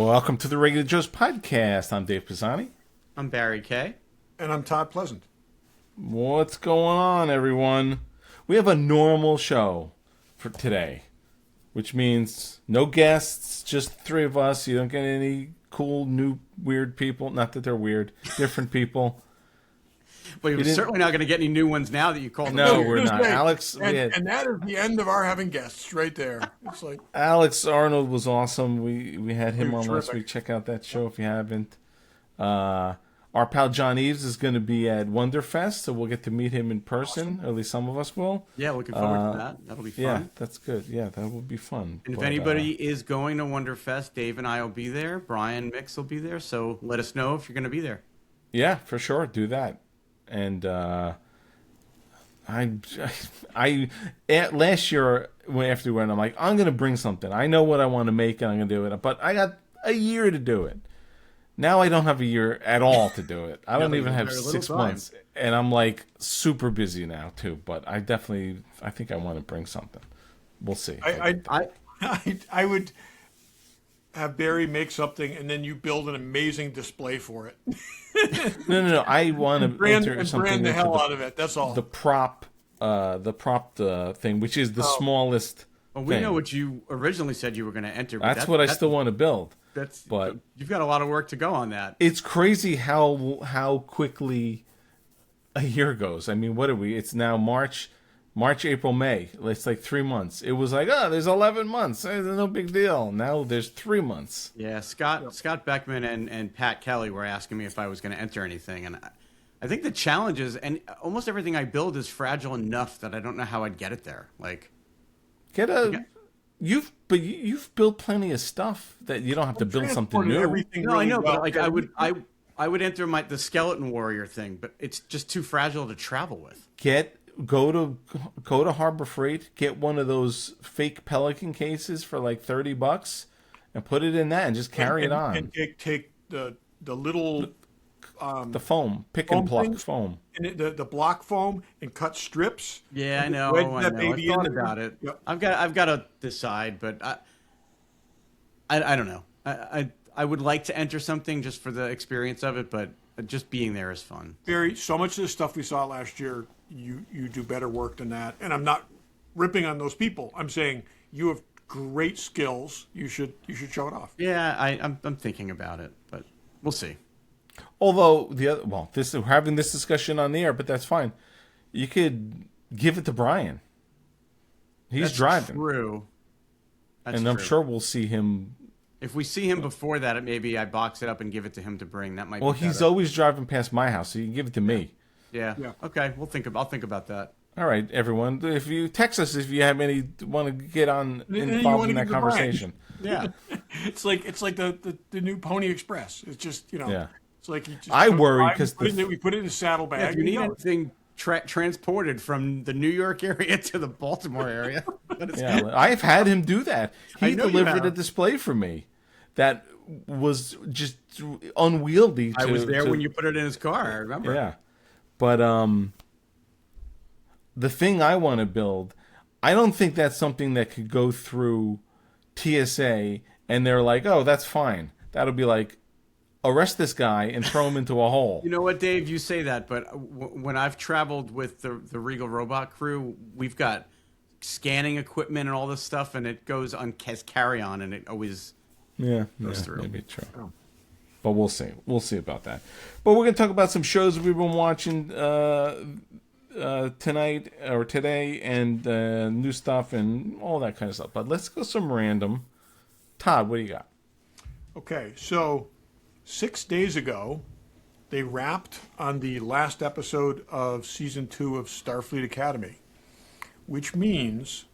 Welcome to the Regular Joe's podcast. I'm Dave Pisani. I'm Barry Kay. And I'm Todd Pleasant. What's going on, everyone? We have a normal show for today, which means no guests, just the three of us. You don't get any cool, new, weird people. Not that they're weird. Different people. Well, you're certainly not going to get any new ones now that you called them. No, we're not. Alex, and that is the end of our having guests right there. It's like Alex Arnold was awesome. We had him on last terrific. week. Check out that show if you haven't. Our pal John Eves is going to be at Wonderfest, so we'll get to meet him in person. Or at least some of us will. Yeah, looking forward to that. That'll be fun. Yeah, that's good. Yeah, that will be fun. And if anybody is going to Wonderfest, Dave and I will be there. Brian Mix will be there. So let us know if you're going to be there. Yeah, for sure. Do that. And last year after we went, I'm like, I'm going to bring something. I know what I want to make, and I'm going to do it. But I got a year to do it. Now I don't have a year at all to do it. I don't even have 6 months. And I'm like super busy now too. But I think I want to bring something. We'll see. I would have Barry make something, and then you build an amazing display for it. No. I want to brand something the hell out of it. That's all. The prop thing, which is the smallest. Well, we thing. know what you originally said you were going to enter. But That's what I still want to build. But you've got a lot of work to go on that. It's crazy how quickly a year goes. I mean, what are we? It's now March, April, May. It's like 3 months. It was like, there's 11 months. There's no big deal. Now there's 3 months. Yeah, Scott Beckman and Pat Kelly were asking me if I was going to enter anything, and I think the challenge is, and almost everything I build is fragile enough that I don't know how I'd get it there. Like, you've built plenty of stuff that you don't have to build something new. No, I know, but like I would enter the skeleton warrior thing, but it's just too fragile to travel with. Go to Harbor Freight, get one of those fake Pelican cases for like $30 and put it in that and just carry it on. And take the little the foam, pick and pluck foam. And the block foam and cut strips. Yeah, I know. I thought about it. Yep. I've got to decide, but I don't know. I would like to enter something just for the experience of it, but just being there is fun. Barry, so much of the stuff we saw last year, you do better work than that. And I'm not ripping on those people. I'm saying you have great skills. You should show it off. Yeah, I'm thinking about it, but we'll see. Although we're having this discussion on the air, but that's fine. You could give it to Brian. He's driving. True. That's and true. I'm sure we'll see him. If we see him before that, maybe I box it up and give it to him to bring. That might. Well, be he's better. always driving past my house, so you can give it to me. Yeah. Okay. I'll think about that. All right, everyone. If you text us if you have want to get involved in that conversation. Yeah. It's like the new Pony Express. It's just Yeah. It's like you just I worry because we put it in a saddlebag. Yeah, if you need anything transported from the New York area to the Baltimore area, I've had him do that. He delivered a a display for me that was just unwieldy. I was there when you put it in his car. I remember. Yeah, but the thing I want to build, I don't think that's something that could go through TSA and they're like, oh, that's fine. That'll be like, arrest this guy and throw him into a hole. You know what, Dave? You say that, but when I've traveled with the Regal Robot crew, we've got scanning equipment and all this stuff, and it goes on as carry-on, and it always goes through. Maybe true. Oh. But we'll see. We'll see about that. But we're going to talk about some shows we've been watching tonight or today, and new stuff and all that kind of stuff. But let's go some random. Todd, what do you got? Okay, so 6 days ago, they wrapped on the last episode of Season 2 of Starfleet Academy, which means,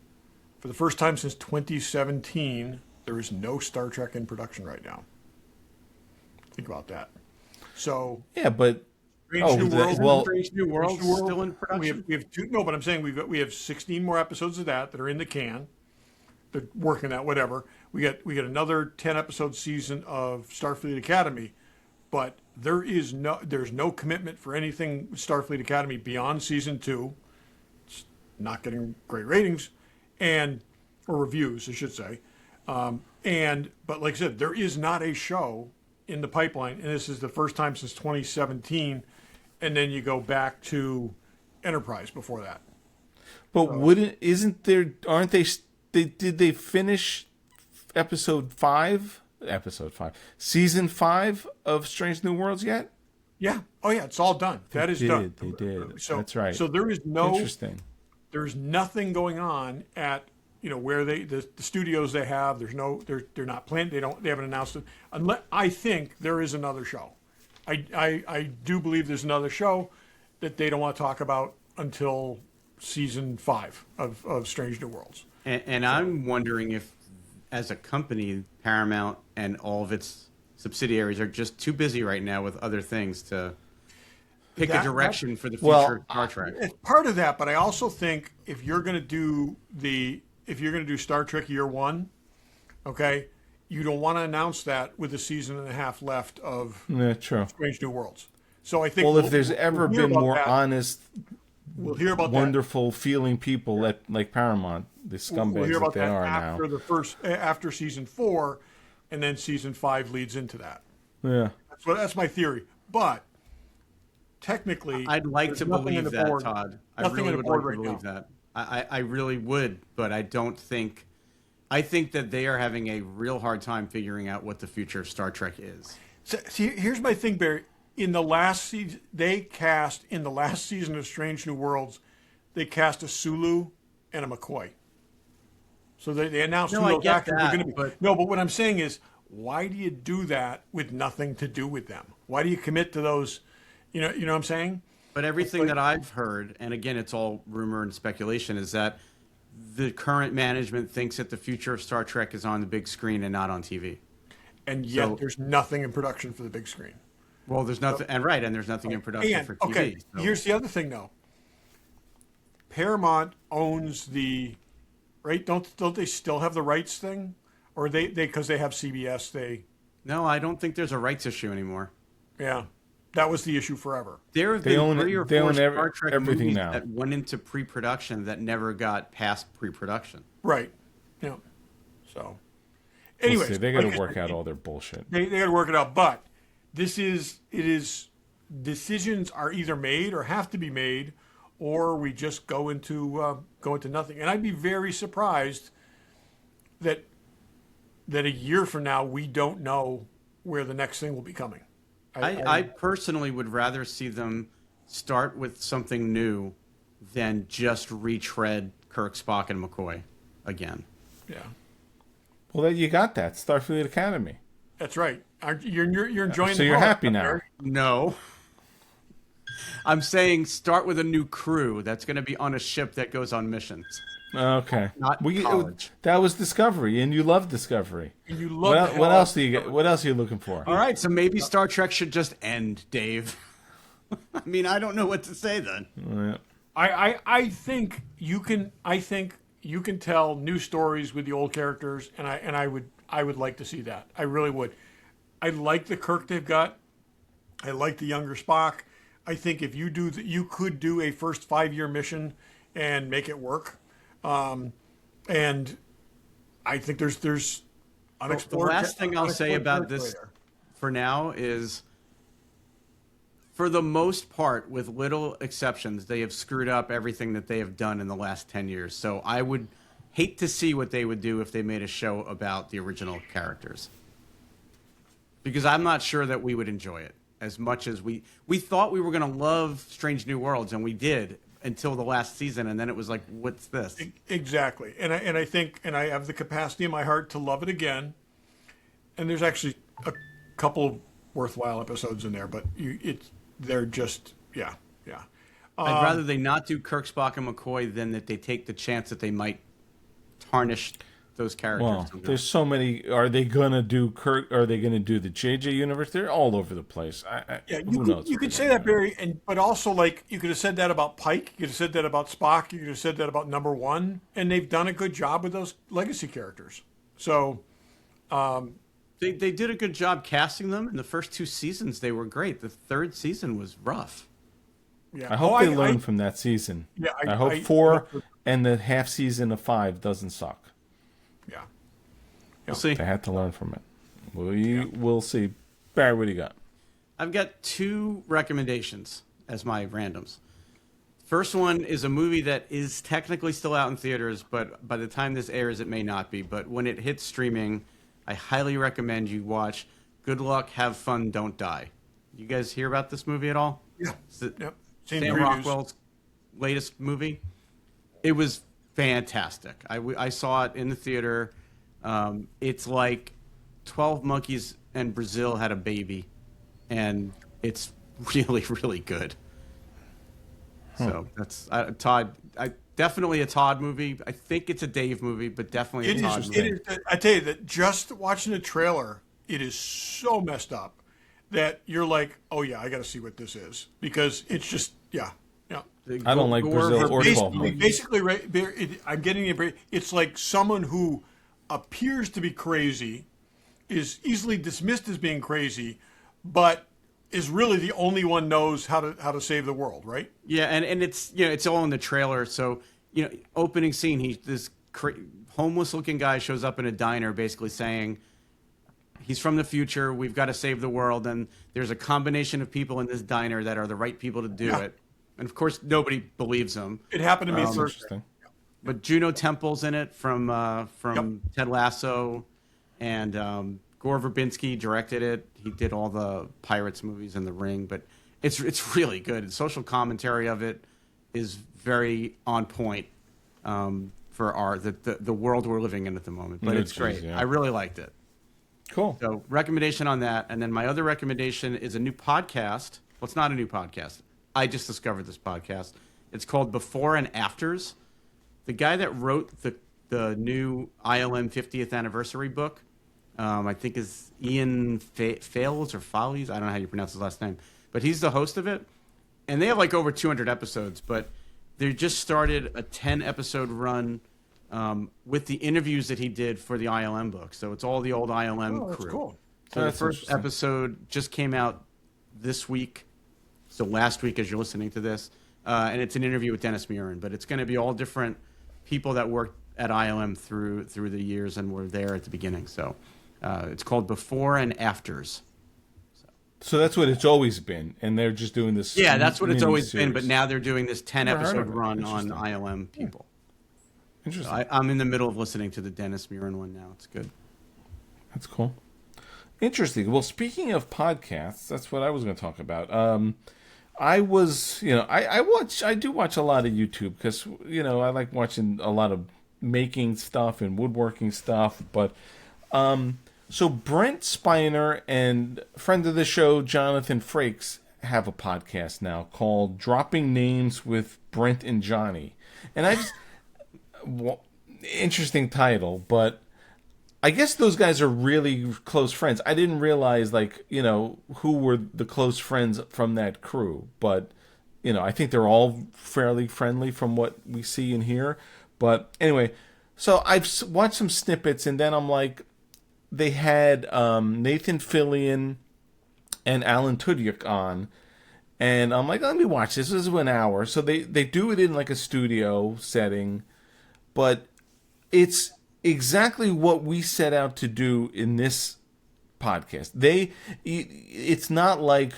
for the first time since 2017, there is no Star Trek in production right now. Think about that. So yeah, but Strange New World still in production. We have two. No, but I'm saying we have 16 more episodes of that are in the can. They're working that whatever. We got another 10 episode season of Starfleet Academy, but there's no commitment for anything Starfleet Academy beyond season 2. It's not getting great ratings or reviews, I should say. But like I said, there is not a show in the pipeline, and this is the first time since 2017. And then you go back to Enterprise before that. But aren't did they finish season 5 of Strange New Worlds yet? Yeah. Oh yeah, it's all done. That is done. They did. So that's right. So there is no interesting. There's nothing going on at where the studios they have. They're not planned. They haven't announced it. Unless I think there is another show. I do believe there's another show that they don't want to talk about until season 5 of Strange New Worlds. And I'm wondering if, as a company, Paramount and all of its subsidiaries are just too busy right now with other things to pick a direction for the future of Star Trek. It's part of that, but I also think if you're going to do Star Trek Year 1, okay, you don't want to announce that with a season and a half left of Strange New Worlds. So I think if there's ever been more honest, we'll hear about wonderful feeling people like Paramount, the scumbags we'll hear about that they are after now. After season 4, and then season 5 leads into that. Yeah, that's my theory. But technically, I'd like to believe that, board, Todd. I really would like to believe that. I really would, but I don't think. I think that they are having a real hard time figuring out what the future of Star Trek is. So, see, here's my thing, Barry. In the last season, in the last season of Strange New Worlds, they cast a Sulu and a McCoy. So they announced who those actors are going to be. But what I'm saying is, why do you do that with nothing to do with them? Why do you commit to those? You know what I'm saying? But everything that I've heard, and again, it's all rumor and speculation, is that the current management thinks that the future of Star Trek is on the big screen and not on TV. And yet there's nothing in production for the big screen. Well, there's nothing, and there's nothing in production for TV. Okay, here's the other thing, though. Paramount owns the, right? Don't they still have the rights thing, or they because they have CBS? No, I don't think there's a rights issue anymore. Yeah, that was the issue forever. There have been 3 or 4 Star Trek everything movies now that went into pre-production that never got past pre-production. Right. Yeah. So, anyways, they got to work out all their bullshit. They got to work it out, but decisions are either made or have to be made, or we just go into nothing. And I'd be very surprised that a year from now we don't know where the next thing will be coming. I personally would rather see them start with something new than just retread Kirk, Spock, and McCoy again. Yeah. Well, you got that Starfleet Academy. That's right. You're enjoying. So you're happy now. No. I'm saying start with a new crew that's going to be on a ship that goes on missions. Okay. Not college. That was Discovery, and you love Discovery. And you love what else do you get? What else are you looking for? All right, so maybe Star Trek should just end, Dave. I mean, I don't know what to say then. Yeah. I think you can. I think you can tell new stories with the old characters, and I would like to see that. I really would. I like the Kirk they've got. I like the younger Spock. I think if you do, you could do a first 5-year mission and make it work. And I think there's unexplored. The last thing I'll say about this for now is, for the most part, with little exceptions, they have screwed up everything that they have done in the last 10 years. So I would hate to see what they would do if they made a show about the original characters. Because I'm not sure that we would enjoy it as much as we thought we were going to love Strange New Worlds, and we did until the last season, and then it was like, what's this? Exactly. And I think I have the capacity in my heart to love it again. And there's actually a couple of worthwhile episodes in there, but they're just yeah. I'd rather they not do Kirk, Spock, and McCoy than that they take the chance that they might tarnish those characters. Well, there's so many. Are they going to do Kirk? Are they going to do the JJ universe? They're all over the place. Who knows? You could say that, Barry, but also, like, you could have said that about Pike. You could have said that about Spock. You could have said that about Number One. And they've done a good job with those legacy characters. So, they did a good job casting them. In the first 2 seasons, they were great. The 3rd season was rough. Yeah. I hope they learn from that season. Yeah, I hope 4 and the half season of 5 doesn't suck. Yeah. We'll see. They had to learn from it. We'll see. Barry, what do you got? I've got 2 recommendations as my randoms. First one is a movie that is technically still out in theaters, but by the time this airs, it may not be. But when it hits streaming, I highly recommend you watch Good Luck, Have Fun, Don't Die. You guys hear about this movie at all? Yeah. Yep. Seen Sam previews. Rockwell's latest movie. It was fantastic. I saw it in the theater. It's like 12 Monkeys and Brazil had a baby, and it's really, really good. So that's Todd. Definitely a Todd movie. I think it's a Dave movie, but definitely a Todd movie. I tell you that just watching the trailer, it is so messed up that you're like, oh yeah, I got to see what this is, because it's just yeah. I don't like Brazil or 12 Monkeys. Basically, I'm getting it. It's like someone who appears to be crazy is easily dismissed as being crazy, but is really the only one knows how to save the world, right? Yeah, and it's it's all in the trailer. So opening scene, this homeless looking guy shows up in a diner, basically saying he's from the future. We've got to save the world, and there's a combination of people in this diner that are the right people to do it. And of course, nobody believes him. It happened to me first. But Juno Temple's in it from Ted Lasso, and Gore Verbinski directed it. He did all the Pirates movies and The Ring, but it's really good. The social commentary of it is very on point for the world we're living in at the moment. But it's great. I really liked it. Cool. So recommendation on that. And then my other recommendation is a new podcast. Well, it's not a new podcast. I just discovered this podcast. It's called Before and Afters. The guy that wrote the new ILM 50th anniversary book, I think is Ian Fales or Follies. I don't know how you pronounce his last name. But he's the host of it. And they have like over 200 episodes. But they just started a 10-episode run with the interviews that he did for the ILM book. So it's all the old ILM crew. Cool. So the first episode just came out this week. So last week as you're listening to this. And it's an interview with Dennis Murin. But it's going to be all different people that worked at ILM through the years and were there at the beginning. So it's called Before and Afters. So that's what it's always been, and they're just doing this. Yeah, that's what it's always been, but now they're doing this 10-episode run on ILM people. Interesting. So I'm in the middle of listening to the Dennis Murin one now. It's good. That's cool. Interesting. Well, speaking of podcasts, that's what I was going to talk about. I was, I do watch a lot of YouTube because, I like watching a lot of making stuff and woodworking stuff, but so Brent Spiner and friend of the show, Jonathan Frakes, have a podcast now called Dropping Names with Brent and Johnny. And interesting title, but I guess those guys are really close friends. I didn't realize, who were the close friends from that crew. But, I think they're all fairly friendly from what we see and hear. But anyway, so I've watched some snippets, and then I'm like, they had Nathan Fillion and Alan Tudyk on, and I'm like, let me watch this. This is an hour. So they do it in like a studio setting, but it's exactly what we set out to do in this podcast. It's not like,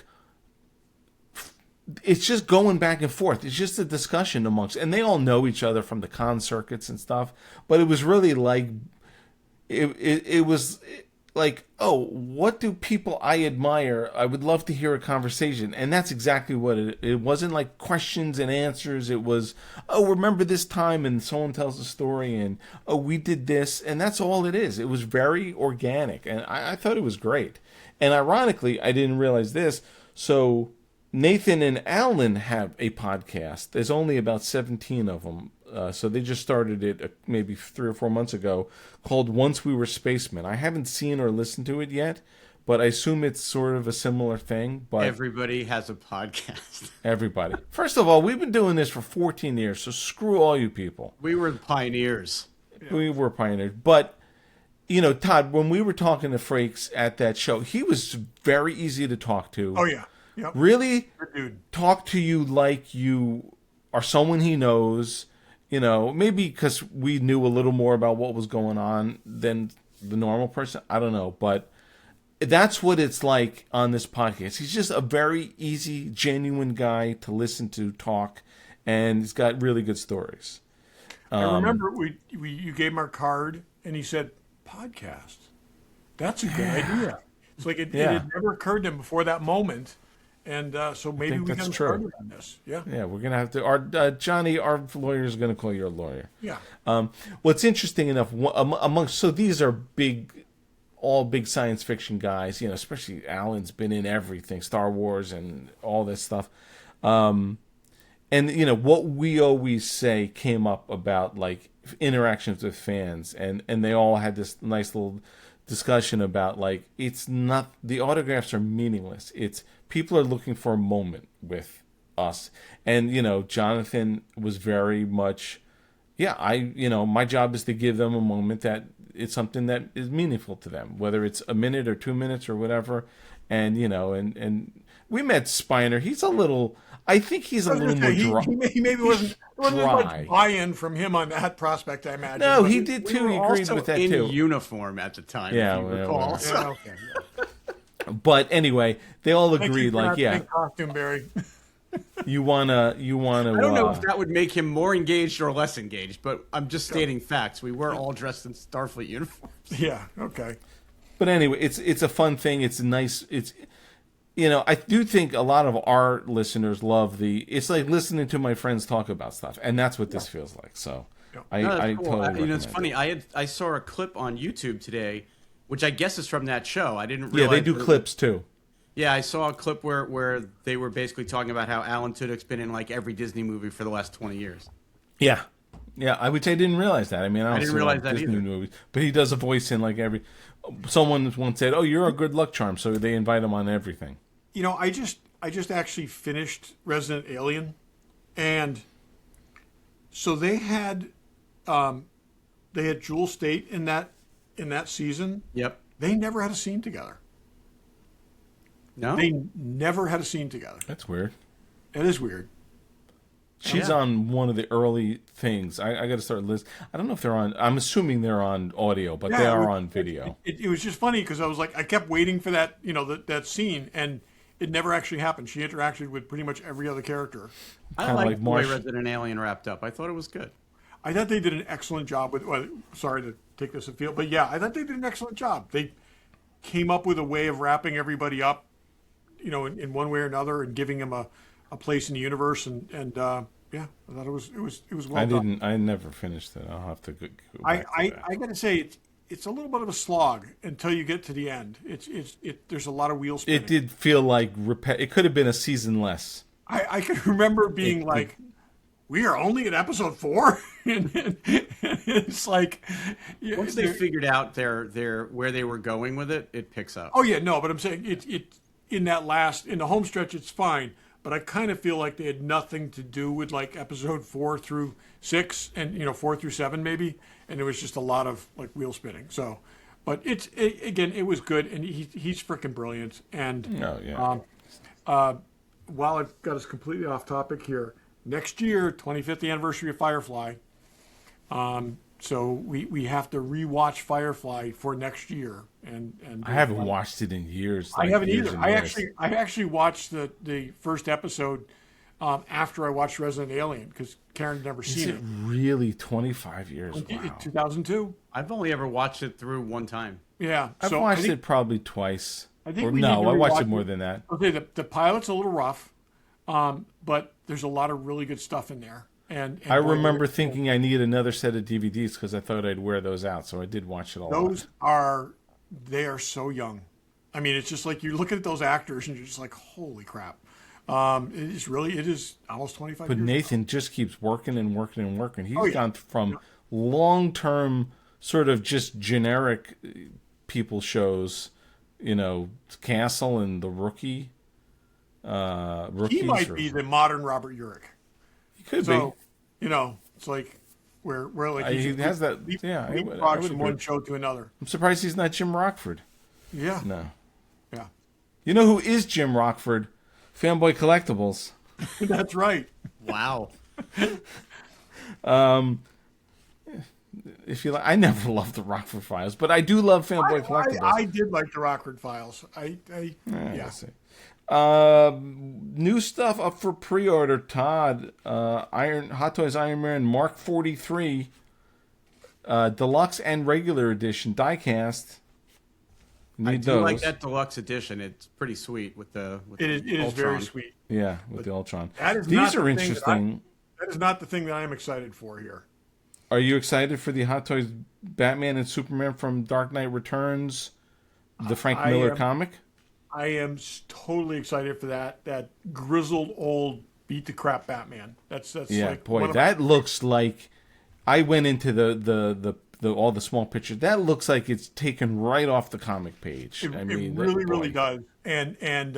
it's just going back and forth. It's just a discussion amongst, and they all know each other from the con circuits and stuff, but it was really like, It was like, oh, what do people I admire? I would love to hear a conversation. And that's exactly what it wasn't like questions and answers. It was, oh, remember this time, and someone tells a story, and oh, we did this. And that's all it is. It was very organic, and I thought it was great. And ironically, I didn't realize this. So Nathan and Alan have a podcast. There's only about 17 of them. So they just started it maybe 3 or 4 months ago, called Once We Were Spacemen. I haven't seen or listened to it yet, but I assume it's sort of a similar thing. But everybody has a podcast. Everybody. First of all, we've been doing this for 14 years, so screw all you people. We were the pioneers. We were pioneers. But, Todd, when we were talking to Frakes at that show, he was very easy to talk to. Oh, yeah. Yep. Really talk to you like you are someone he knows. Maybe because we knew a little more about what was going on than the normal person. I don't know, but that's what it's like on this podcast. He's just a very easy, genuine guy to listen to talk, and he's got really good stories. I remember you gave him our card, and he said, podcast. That's a good idea. It's like it had never occurred to him before that moment. And so maybe we can start on this. Yeah. Yeah, we're going to have to. Johnny, our lawyer, is going to call your lawyer. Yeah. What's interesting enough, so these are all big science fiction guys, especially Alan's been in everything, Star Wars and all this stuff. And what we always say came up about like interactions with fans, and they all had this nice little discussion about like it's not, the autographs are meaningless. It's people are looking for a moment with us, and Jonathan was very much, my job is to give them a moment that it's something that is meaningful to them, whether it's a minute or 2 minutes or whatever. And and we met Spiner. I think he's a little more dry. He maybe wasn't much buy-in from him on that prospect, I imagine. No, he did too. He agreed with that too. In uniform at the time, if you recall. Yeah, okay. But anyway, they all agreed. Costume, Barry. You wanna. I don't know if that would make him more engaged or less engaged, but I'm just stating facts. We were all dressed in Starfleet uniforms. Yeah. Okay. But anyway, it's a fun thing. It's nice. It's I do think a lot of our listeners love it's like listening to my friends talk about stuff, and that's what this feels like. So I cool. totally. It's funny. I saw a clip on YouTube today, which I guess is from that show. I didn't realize. Yeah, they do clips too. Yeah, I saw a clip where they were basically talking about how Alan Tudyk's been in like every Disney movie for the last 20 years. Yeah. Yeah, I would say I didn't realize that. I mean, I didn't realize that Disney either. movies, but he does a voice in like every. Someone once said, "Oh, you're a good luck charm," so they invite him on everything. I just actually finished Resident Alien, and so they had Jewel State in that season. Yep. They never had a scene together. No, they never had a scene together. That's weird. It is weird. She's on one of the early things. I got to start listening. I don't know if they're on. I'm assuming they're on audio, but they are on video. It was just funny because I was like, I kept waiting for that, that scene, and it never actually happened. She interacted with pretty much every other character. I like the way Resident Alien wrapped up. I thought it was good. I thought they did an excellent job with. Well, sorry to take this afield, but yeah, I thought they did an excellent job. They came up with a way of wrapping everybody up, in one way or another, and giving them a place in the universe, and yeah, I thought it was well done. I never finished it. I'll have to go back to that. I got to say it's a little bit of a slog until you get to the end. There's a lot of wheel spinning. It did feel like it could have been a season less. I can remember being we are only at episode 4, and it's like once they figured out their where they were going with it, it picks up. Oh yeah, no, but I'm saying it in the home stretch it's fine, but I kind of feel like they had nothing to do with like episode 4 through 6 and 4 through 7 maybe, and it was just a lot of like wheel spinning. So, but again it was good, and he's freaking brilliant. And while I've got us completely off topic here, next year 25th anniversary of Firefly. So we have to rewatch Firefly for next year, and I haven't watched it in years. I haven't either. I actually watched the first episode after I watched Resident Alien because Karen had never seen it. Really, 25 years? Wow. 2002. I've only ever watched it through one time. Yeah, I've watched it probably twice. I think I watched it more than that. Okay, the pilot's a little rough, but there's a lot of really good stuff in there. And I remember thinking I needed another set of DVDs because I thought I'd wear those out, so I did watch it a lot. They are so young. I mean, it's just like you look at those actors and you're just like, holy crap. It is almost 25 years. But Nathan just keeps working and working and working. He's gone from long-term sort of just generic people shows, Castle and The Rookie. He might be the modern Robert Urich. He could be. It's like where like he has that. Yeah, he walks from one show to another. I'm surprised he's not Jim Rockford. Yeah. No. Yeah. You know who is Jim Rockford? Fanboy Collectibles. That's right. Wow. If you like, I never loved the Rockford Files, but I do love Fanboy Collectibles. I did like the Rockford Files. Yeah. Let's see. New stuff up for pre-order. Todd, Hot Toys Iron Man Mark 43, deluxe and regular edition diecast. I do like that deluxe edition. It's pretty sweet with the. It is very sweet. Yeah, with the Ultron. These are interesting. That is not the thing that I am excited for here. Are you excited for the Hot Toys Batman and Superman from Dark Knight Returns, the Frank Miller comic? I am totally excited for that grizzled old beat the crap Batman. That's like boy, that looks like. I went into the all the small pictures. That looks like it's taken right off the comic page. It really does. And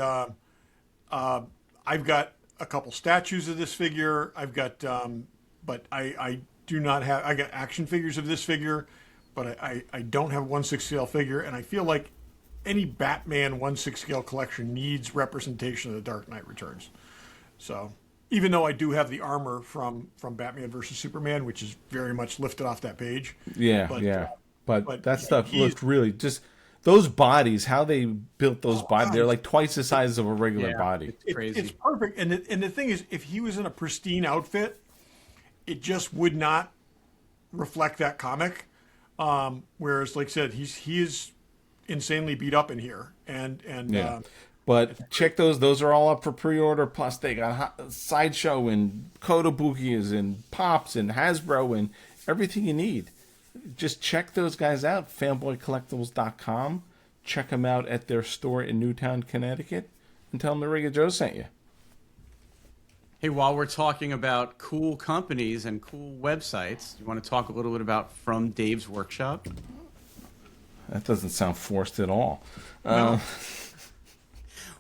I've got a couple statues of this figure. I've got, but I do not have. I got action figures of this figure, but I don't have a 1/6 scale figure, and I feel like any Batman 1/6 scale collection needs representation of the Dark Knight Returns. So even though I do have the armor from Batman versus Superman, which is very much lifted off that page. But that stuff looked really just those bodies. How they built those bodies, they're like twice the size of a regular body. It's crazy. It's perfect. And the thing is, if he was in a pristine outfit, it just would not reflect that comic. Whereas, like I said, he is insanely beat up in here, but check those are all up for pre-order. Plus they got Sideshow and Kotobuki's and Pops and Hasbro and everything you need. Just check those guys out, fanboycollectibles.com. Check them out at their store in Newtown, Connecticut, and tell them the Rigga Joe sent you. Hey, while we're talking about cool companies and cool websites, you want to talk a little bit about From Dave's Workshop? That doesn't sound forced at all. No.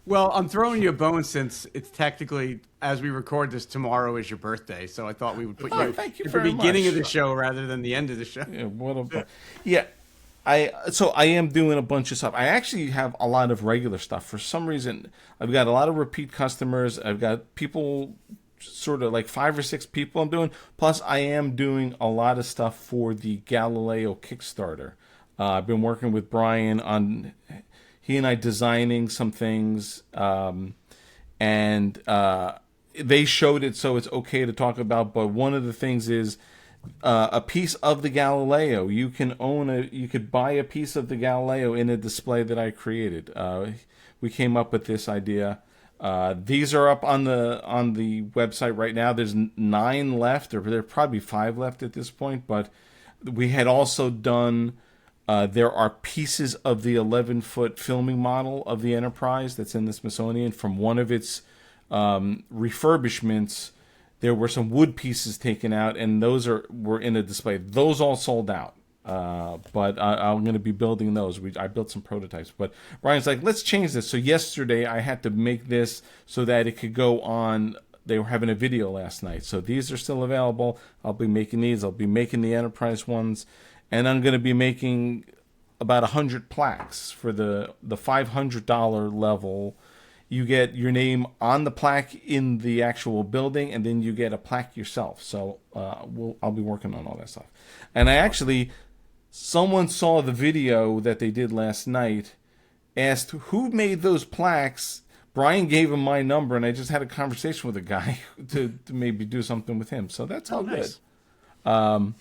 Well, I'm throwing you a bone since it's technically, as we record this, tomorrow is your birthday. So I thought we would put you at the beginning of the show rather than the end of the show. I am doing a bunch of stuff. I actually have a lot of regular stuff. For some reason, I've got a lot of repeat customers. I've got people, sort of like 5 or 6 people I'm doing. Plus, I am doing a lot of stuff for the Galileo Kickstarter. I've been working with Brian on he and I designing some things, and they showed it, so it's okay to talk about. But one of the things is a piece of the Galileo. You could buy a piece of the Galileo in a display that I created. We came up with this idea. These are up on the website right now. There's 9 left, or there are probably 5 left at this point. But we had also done. There are pieces of the 11-foot filming model of the Enterprise that's in the Smithsonian from one of its refurbishments. There were some wood pieces taken out, and those were in a display. Those all sold out, but I'm going to be building those. I built some prototypes, but Brian's like, let's change this. So yesterday I had to make this so that it could go on. They were having a video last night, so these are still available. I'll be making these. I'll be making the Enterprise ones. And I'm going to be making about 100 plaques for the $500 level. You get your name on the plaque in the actual building, and then you get a plaque yourself. So I'll be working on all that stuff. And someone saw the video that they did last night, asked who made those plaques. Brian gave him my number, and I just had a conversation with a guy to maybe do something with him. So that's all nice. Good.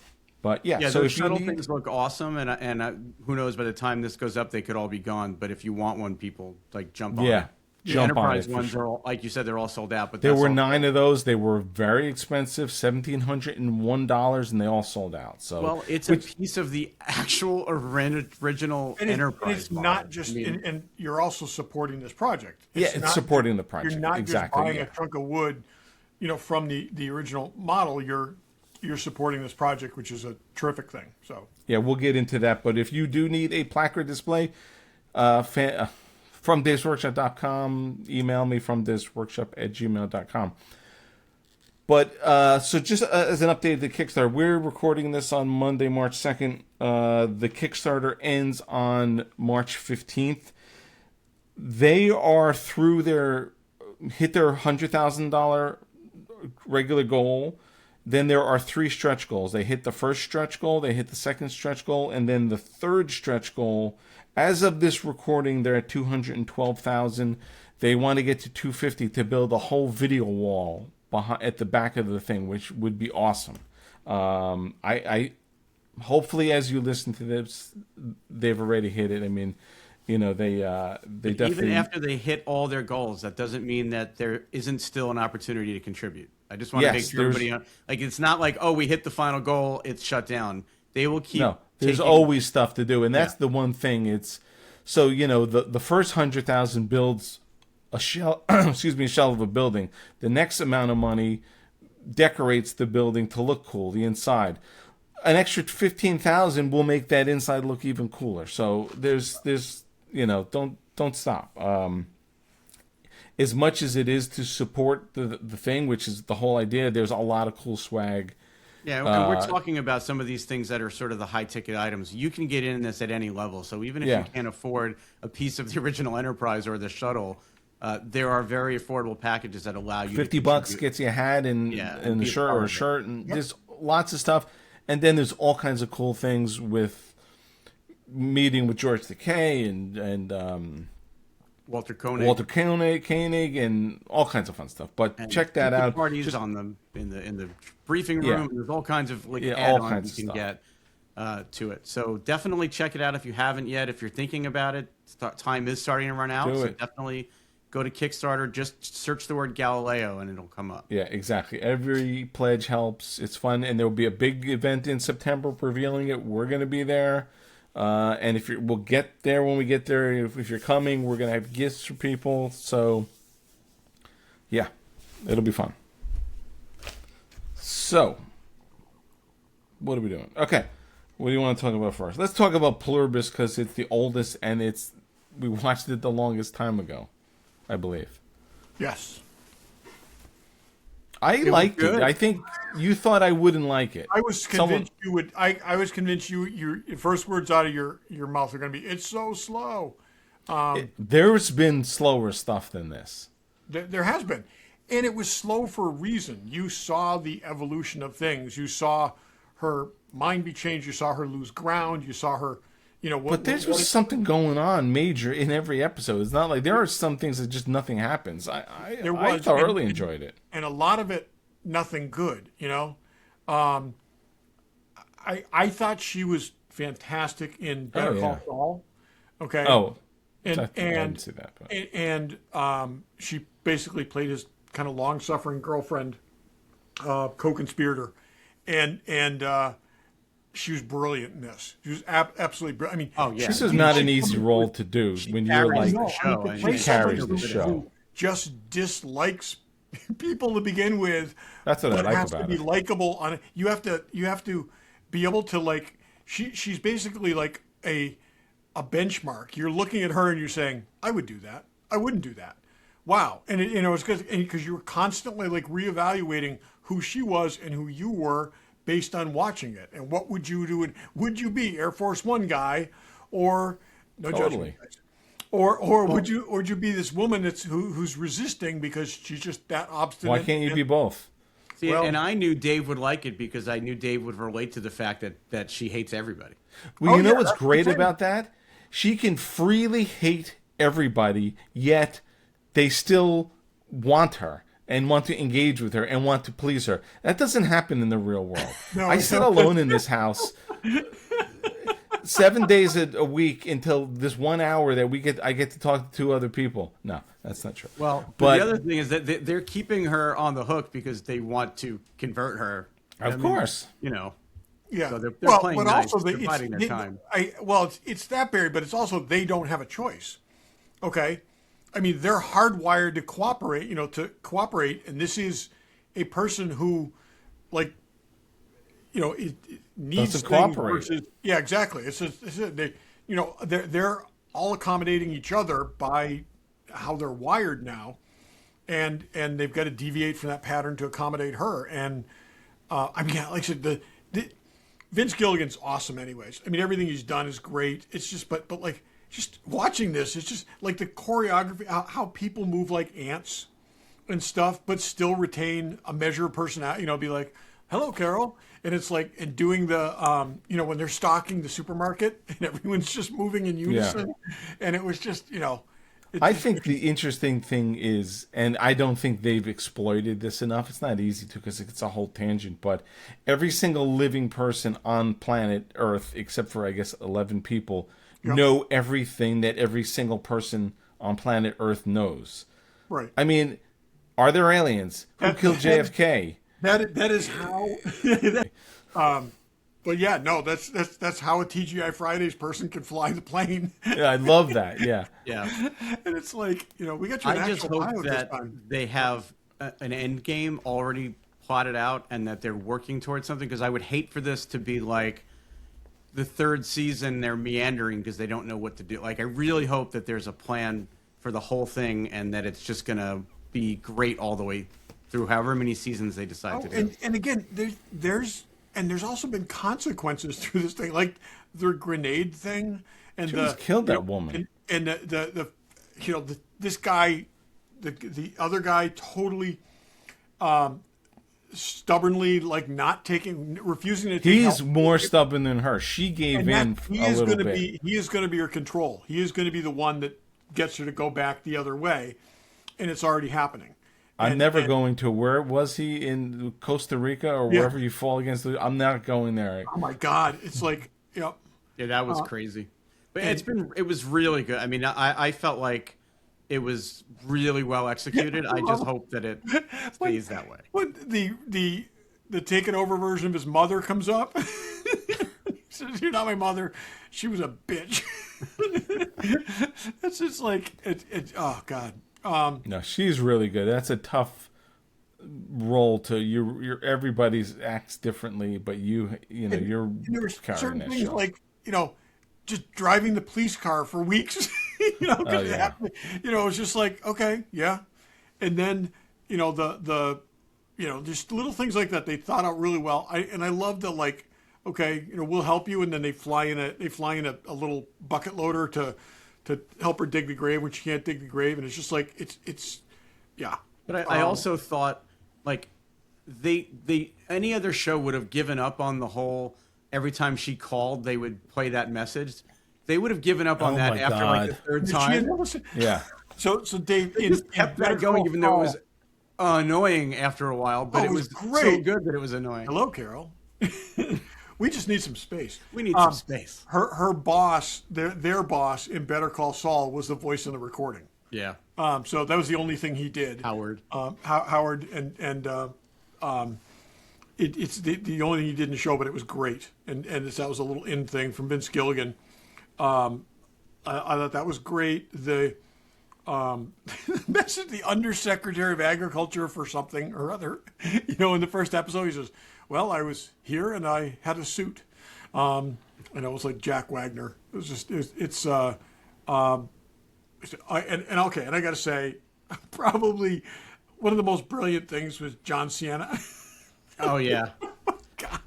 But yeah, so those shuttle things look awesome, and who knows, by the time this goes up, they could all be gone. But if you want one, people jump on it. The Enterprise ones are all, like you said, they're all sold out. But there were 9 of those. They were very expensive, $1,701, and they all sold out. So it's a piece of the actual original Enterprise. And it's not just, and you're also supporting this project. It's supporting the project. You're not exactly, just buying a chunk of wood, from the original model. You're supporting this project, which is a terrific thing. So yeah, we'll get into that. But if you do need a placard display, FromDavesWorkshop.com, email me FromDavesWorkshop@gmail.com. But so just as an update, the Kickstarter, we're recording this on Monday, March 2nd. The Kickstarter ends on March 15th. They are hit their $100,000 regular goal. Then there are 3 stretch goals. They hit the first stretch goal, they hit the second stretch goal, and then the third stretch goal. As of this recording, they're at 212,000. They want to get to 250 to build a whole video wall at the back of the thing, which would be awesome. I hopefully, as you listen to this, they've already hit it. I mean, they definitely, even after they hit all their goals, that doesn't mean that there isn't still an opportunity to contribute. I just want to make sure everybody, it's not like, oh, we hit the final goal, it's shut down. They will keep. No, there's always stuff to do, and that's the one thing. It's so the first 100,000 builds a shell, a shell of a building. The next amount of money decorates the building to look cool, the inside. An extra 15,000 will make that inside look even cooler. So there's don't stop. As much as it is to support the thing, which is the whole idea, there's a lot of cool swag. Yeah, and we're talking about some of these things that are sort of the high-ticket items. You can get in this at any level. So even if you can't afford a piece of the original Enterprise or the shuttle, there are very affordable packages that allow you $50 gets you a hat and the shirt or a shirt, and there's lots of stuff. And then there's all kinds of cool things with meeting with George Takei and Walter Koenig and all kinds of fun stuff. But check that out. Parties on them in the briefing room. There's all kinds of add-ons you can get to it. So definitely check it out if you haven't yet. If you're thinking about it, time is starting to run out. So definitely go to Kickstarter. Just search the word Galileo and it'll come up. Yeah, exactly. Every pledge helps. It's fun, and there will be a big event in September revealing it. We're going to be there. And we'll get there when we get there. If you're coming, we're gonna have gifts for people. So, yeah, it'll be fun. So, what are we doing? Okay, what do you want to talk about first? Let's talk about Pluribus because it's the oldest and we watched it the longest time ago, I believe. Yes. I liked it. I think you thought I wouldn't like it. I was convinced you would. I was convinced your first words out of your mouth are going to be, "It's so slow." There's been slower stuff than this. There has been, and it was slow for a reason. You saw the evolution of things. You saw her mind be changed. You saw her lose ground. You saw her, But there's something going on major in every episode. It's not like there are some things that just nothing happens. I thoroughly enjoyed it. And a lot of it, nothing good, I thought she was fantastic in Better Call Saul. Okay. Oh. And I didn't see that. But. And she basically played his kind of long-suffering girlfriend, co-conspirator. And she was brilliant in this. She was absolutely brilliant. I mean, this is not an easy role to do when you're like she carries the show. Just dislikes people to begin with. That's what I like about it. Has to be likable on it. You have to be able to she's basically like a benchmark. You're looking at her and you're saying, I would do that. I wouldn't do that. Wow. And it's because you were constantly reevaluating who she was and who you were based on watching it. And what would you do? And would you be Air Force One guy or judgment, or would you be this woman who's resisting because she's just that obstinate? Why can't you be both? See, and I knew Dave would like it because I knew Dave would relate to the fact that she hates everybody. Well, you know what's great about that? She can freely hate everybody, yet they still want her and want to engage with her and want to please her. That doesn't happen in the real world. I sit alone in this house 7 days a week until this 1 hour that I get to talk to 2 other people. No, that's not true. Well, but the other thing is that they're keeping her on the hook because they want to convert her. Of course. Yeah. So they're playing but nice. Also they're biding their time. It's that, Barry, but it's also they don't have a choice. Okay? I mean, they're hardwired to cooperate, and this is a person who, it needs to cooperate. Versus, yeah, exactly. They're all accommodating each other by how they're wired now, and they've got to deviate from that pattern to accommodate her. And like I said, the Vince Gilligan's awesome, anyways. I mean, everything he's done is great. It's just, but just watching this, it's just like the choreography, how people move like ants and stuff, but still retain a measure of personality. Be like, hello, Carol. And it's like, and doing the, when they're stocking the supermarket and everyone's just moving in unison. Yeah. And it was just, I think the interesting thing is, and I don't think they've exploited this enough. It's not easy to because it's a whole tangent, but every single living person on planet Earth, except for, I guess, 11 people, know everything that every single person on planet Earth knows. Right. I mean, are there aliens? Who killed JFK? That is how. But yeah, no, that's how a TGI Fridays person can fly the plane. Yeah, I love that. Yeah, yeah. And it's like, we got your. I just hope that they have an end game already plotted out and that they're working towards something. Because I would hate for this to be like the third season they're meandering because they don't know what to do. Like, I really hope that there's a plan for the whole thing and that it's just gonna be great all the way through however many seasons they decide to do. And again, there's also been consequences through this thing, like the grenade thing, and she just killed that woman. And this guy, the other guy, totally stubbornly refusing to take He's help. more stubborn than her. She gave in a little bit. He is going to be her control. He is going to be the one that gets her to go back the other way, and it's already happening. I'm never going to. Where was he, in Costa Rica or wherever you fall against? I'm not going there. Oh my God! It's like, yeah, that was crazy. But it was really good. I mean, I felt like it was really well executed. I just hope that it stays that way. When the taken over version of his mother comes up, he says, "You're not my mother. She was a bitch." It's just like oh God. No, she's really good. That's a tough role to you're everybody's acts differently, but you're there were certain things show. Like just driving the police car for weeks. Because it happened. It's just like, okay, yeah, and then the just little things like that they thought out really well. I love that, like, okay, we'll help you, and then they fly in a little bucket loader to help her dig the grave when she can't dig the grave, and it's just like it's yeah. But I also thought, like, they any other show would have given up on the whole. Every time she called, they would play that message. They would have given up on that after like the third time. Yeah. So Dave, they just kept that going, even though it was annoying after a while. But it was so good that it was annoying. Hello, Carol. We just need some space. We need some space. Her boss, their boss in Better Call Saul was the voice in the recording. Yeah. So that was the only thing he did. Howard. Howard and it's the only thing he did in the show, but it was great. And that was a little in thing from Vince Gilligan. I thought that was great. The message, the Undersecretary of Agriculture for something or other, in the first episode, he says, "Well, I was here and I had a suit," and it was like Jack Wagner. It was just and I got to say, probably one of the most brilliant things was John Cena. Oh yeah. Oh, God.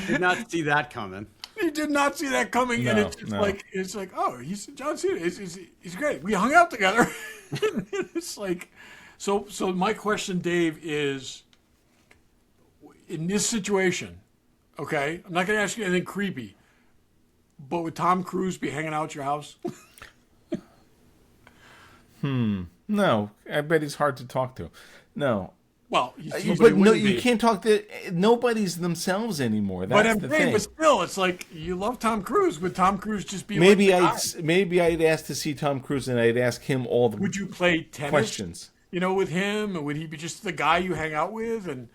Did not see that coming. He did not see that coming, and it's like, oh, he's John Cena. He's great. We hung out together. It's like, so my question, Dave, is in this situation, okay? I'm not going to ask you anything creepy, but would Tom Cruise be hanging out at your house? No, I bet he's hard to talk to. No. Well, but no, you can't talk to nobody's themselves anymore. That's the thing. But still, it's like you love Tom Cruise. Would Tom Cruise just be maybe I'd ask to see Tom Cruise and I'd ask him all the would you play tennis questions? With him, or would he be just the guy you hang out with? And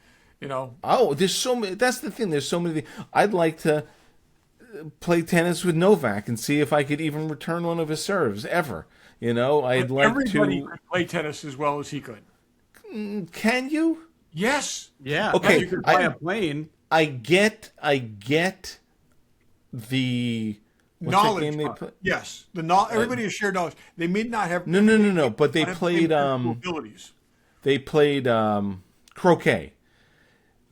oh, there's so many. That's the thing. There's so many. I'd like to play tennis with Novak and see if I could even return one of his serves ever. I'd like everybody could play tennis as well as he could. Can you? Yes. Yeah. Okay. You could fly a plane. I get the knowledge. Yes. Everybody has shared knowledge. They may not have. No. But they played. Abilities. They played croquet.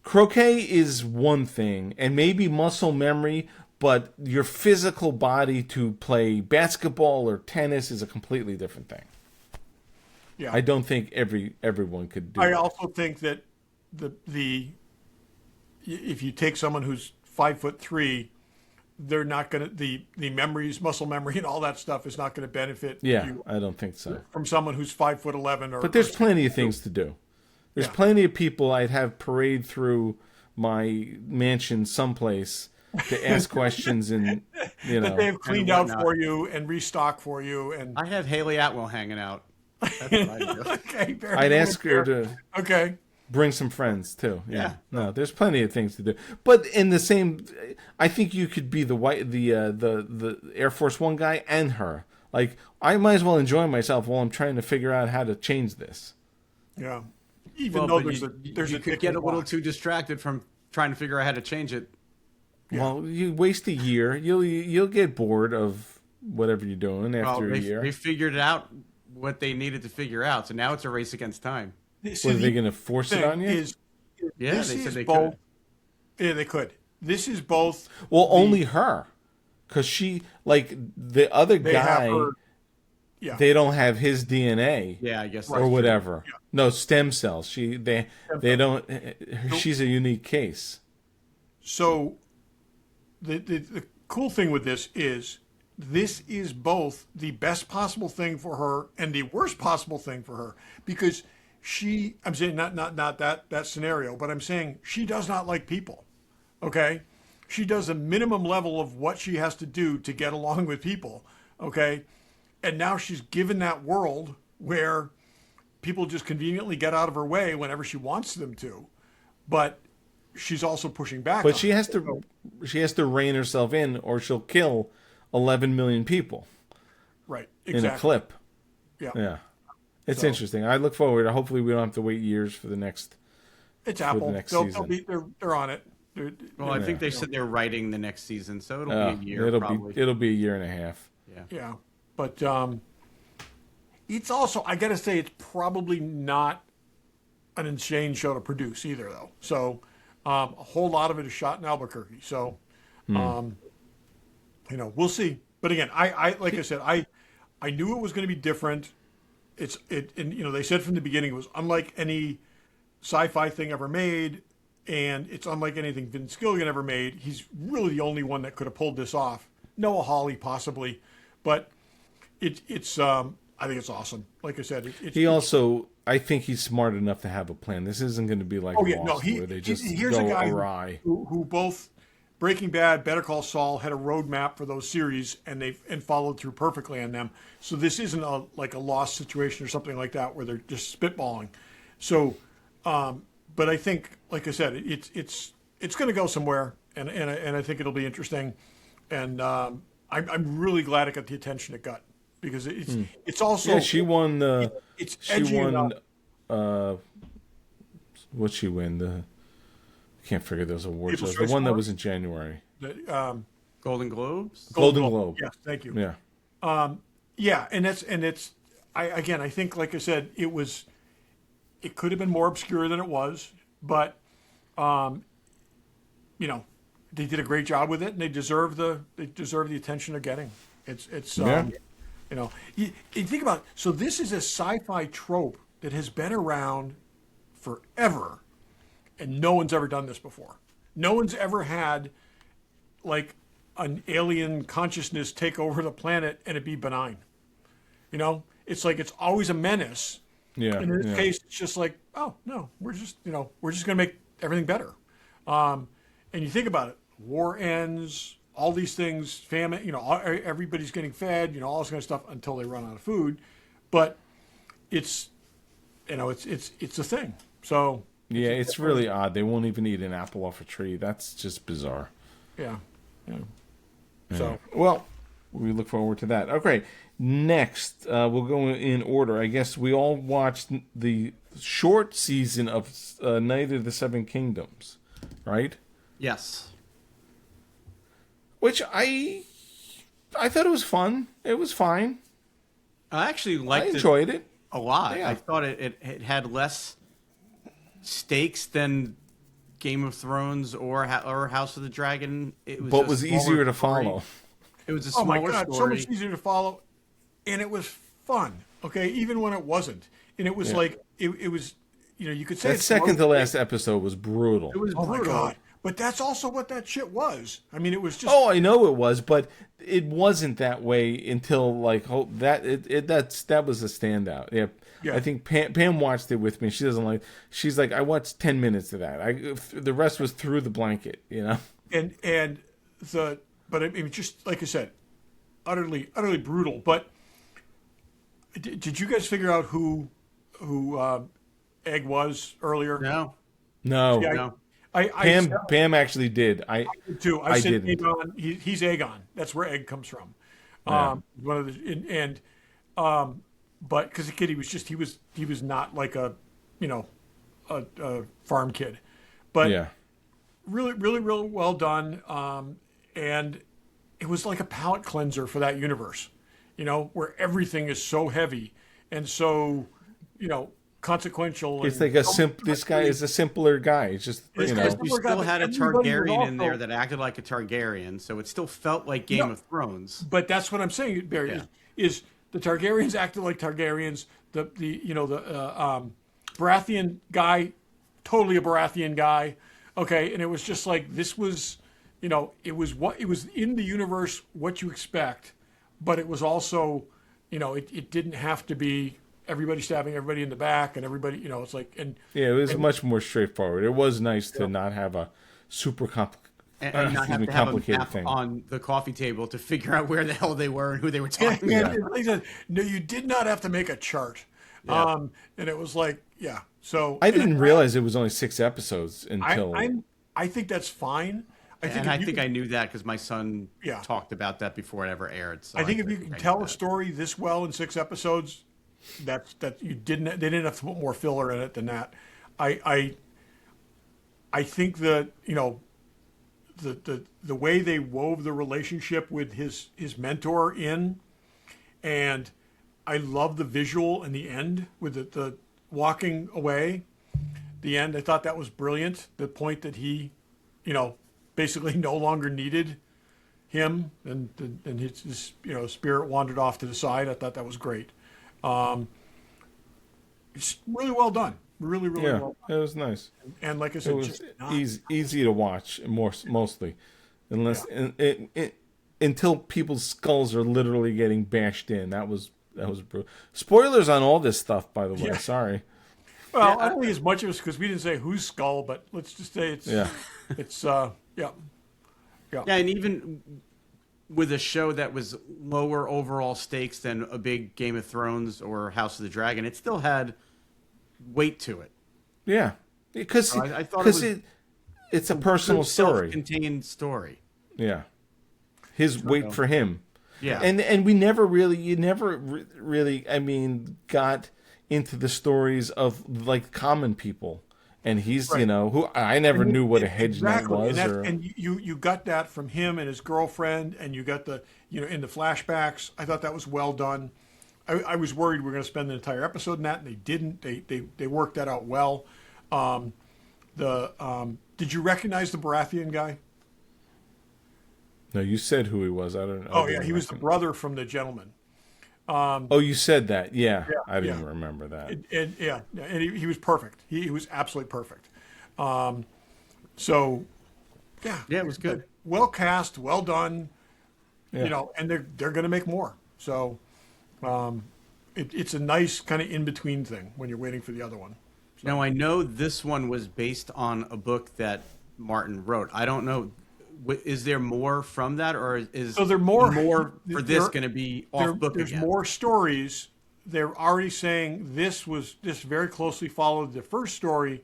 Croquet is one thing, and maybe muscle memory. But your physical body to play basketball or tennis is a completely different thing. Yeah. I don't think everyone could do it. I also think that the if you take someone who's 5'3", they're not going to the memories, muscle memory, and all that stuff is not going to benefit you I don't think so. from someone who's 5'11". But there's plenty of things to do. There's plenty of people I'd have parade through my mansion someplace to ask questions and that they have cleaned out for you and restock for you. And I have Haley Atwell hanging out. That's what I do. Okay, I'd ask her to bring some friends too. Yeah. No, there's plenty of things to do. But in the same, I think you could be the Air Force One guy and her. Like, I might as well enjoy myself while I'm trying to figure out how to change this. Yeah. Even though you could get a little too distracted from trying to figure out how to change it. Yeah. Well, you waste a year, you'll get bored of whatever you're doing after a year. They figured out what they needed to figure out, so now it's a race against time. Are they going to force it on you? They said they could. Yeah, they could. This is both. Well, only her, because she, like the other guy. They don't have his DNA. Yeah, I guess. Or whatever. Yeah. No, stem cells. They don't. She's a unique case. So, the cool thing with this is both the best possible thing for her and the worst possible thing for her, because I'm saying not that scenario, but I'm saying she does not like people. Okay, she does a minimum level of what she has to do to get along with people. Okay. And now she's given that world where people just conveniently get out of her way whenever she wants them to, but she's also pushing back. But she has to rein herself in, or she'll kill 11 million people. Right. Exactly. In a clip. Yeah. It's interesting. I look forward. Hopefully, we don't have to wait years for the next. It's Apple. They're on it. I think they said they're writing the next season, so it'll be a year. It'll be a year and a half. Yeah. But it's also, I got to say, it's probably not an insane show to produce either, though. So a whole lot of it is shot in Albuquerque. So, we'll see. But again, I like I said, I knew it was going to be different. They said from the beginning it was unlike any sci-fi thing ever made, and it's unlike anything Vince Gilligan ever made. He's really the only one that could have pulled this off. Noah Hawley possibly, but. I think it's awesome. Like I said, I think he's smart enough to have a plan. This isn't going to be like Lost, where they just here's go a guy awry. Who both Breaking Bad, Better Call Saul had a roadmap for those series, and followed through perfectly on them. So this isn't like a Lost situation or something like that where they're just spitballing. So, but I think, like I said, it's going to go somewhere, and I think it'll be interesting, and I'm really glad it got the attention it got. Because it's also she won the what'd she win I can't figure those awards. The one that was in January. Golden Globes. Golden Globe. Yes, thank you. Yeah. I think, like I said, it could have been more obscure than it was, but they did a great job with it, and they deserve the attention they're getting. You think about it. So this is a sci-fi trope that has been around forever, and no one's ever done this before. No one's ever had like an alien consciousness take over the planet and it be benign. It's like it's always a menace. Yeah. And in this case, it's just like, oh no, we're just going to make everything better. And you think about it, war ends. All these things, famine, everybody's getting fed, all this kind of stuff until they run out of food. But it's a thing. So it's really odd. They won't even eat an apple off a tree. That's just bizarre. Yeah. So we look forward to that. Okay, next we'll go in order. I guess we all watched the short season of Night of the Seven Kingdoms, right? Yes. Which I thought it was fun. It was fine. I actually liked it. I enjoyed it a lot. Yeah. I thought it had less stakes than Game of Thrones or House of the Dragon. It was easier to follow. It was a smaller story. So much easier to follow, and it was fun. Okay, even when it wasn't, and it was like it was. You could say that second to last episode was brutal. It was brutal. My God. But that's also what that shit was. I mean, it was just. Oh, I know it was, but it wasn't that way until like that. That was a standout. Yeah, Yeah. I think Pam watched it with me. She doesn't like. She's like, I watched 10 minutes of that. The rest was through the blanket. And but I mean, just like I said, utterly brutal. But did you guys figure out who Egg was earlier? No. No. Pam actually did. I did too. I said didn't. Aegon. He's Aegon. That's where Egg comes from. One of the but because the kid, he was not like a farm kid, but yeah, really well done. And it was like a palate cleanser for that universe, where everything is so heavy and so consequential. It's like this guy is a simpler guy. It's just you still had a Targaryen in there that acted like a Targaryen, so it still felt like Game of Thrones. But that's what I'm saying, Barry. Is the Targaryens acted like Targaryens? The Baratheon guy, totally a Baratheon guy. Okay, and it was just like this was, it was in the universe what you expect, but it was also, it didn't have to be. Everybody stabbing everybody in the back, and everybody, it's like, and it was much more straightforward. It was nice to not have a super and not have to have a map thing on the coffee table to figure out where the hell they were and who they were talking about. No, you did not have to make a chart. Yeah. And it was like, So I didn't realize it was only 6 episodes until. I think that's fine. I think I knew that because my son talked about that before it ever aired. So I think if you can tell a story this well in 6 episodes. That they didn't have to put more filler in it than that. I think that the way they wove the relationship with his mentor in, and I love the visual in the end with the walking away, the end. I thought that was brilliant. The point that he, basically no longer needed him, and his spirit wandered off to the side. I thought that was great. It's really well done. Really well done. It was nice. And like I said, it was easy to watch mostly, unless until people's skulls are literally getting bashed in. That was brutal. Spoilers on all this stuff, by the way. Sorry. Well, I don't think as much of it because we didn't say whose skull, but let's just say it's yeah, and even with a show that was lower overall stakes than a big Game of Thrones or House of the Dragon, it still had weight to it. Yeah, because I thought it's a personal story, contained story. Yeah, his weight for him. Yeah, and you never really, I mean, got into the stories of like common people. And he's, who I never knew what a hedge knight was. And you got that from him and his girlfriend, and you got the, in the flashbacks. I thought that was well done. I was worried we were going to spend the entire episode in that, and they didn't. They worked that out well. Did you recognize the Baratheon guy? No, you said who he was. I don't know. Oh, yeah, he was the brother from the gentleman. You said that. Yeah, I didn't remember that. And he was perfect. He was absolutely perfect. So, it was good. Well cast, well done. And they're going to make more. So, it's a nice kind of in between thing when you're waiting for the other one. So. Now I know this one was based on a book that Martin wrote. I don't know. Is there more from that, or is there more for this going to be off book again? There's more stories. They're already saying this very closely followed the first story,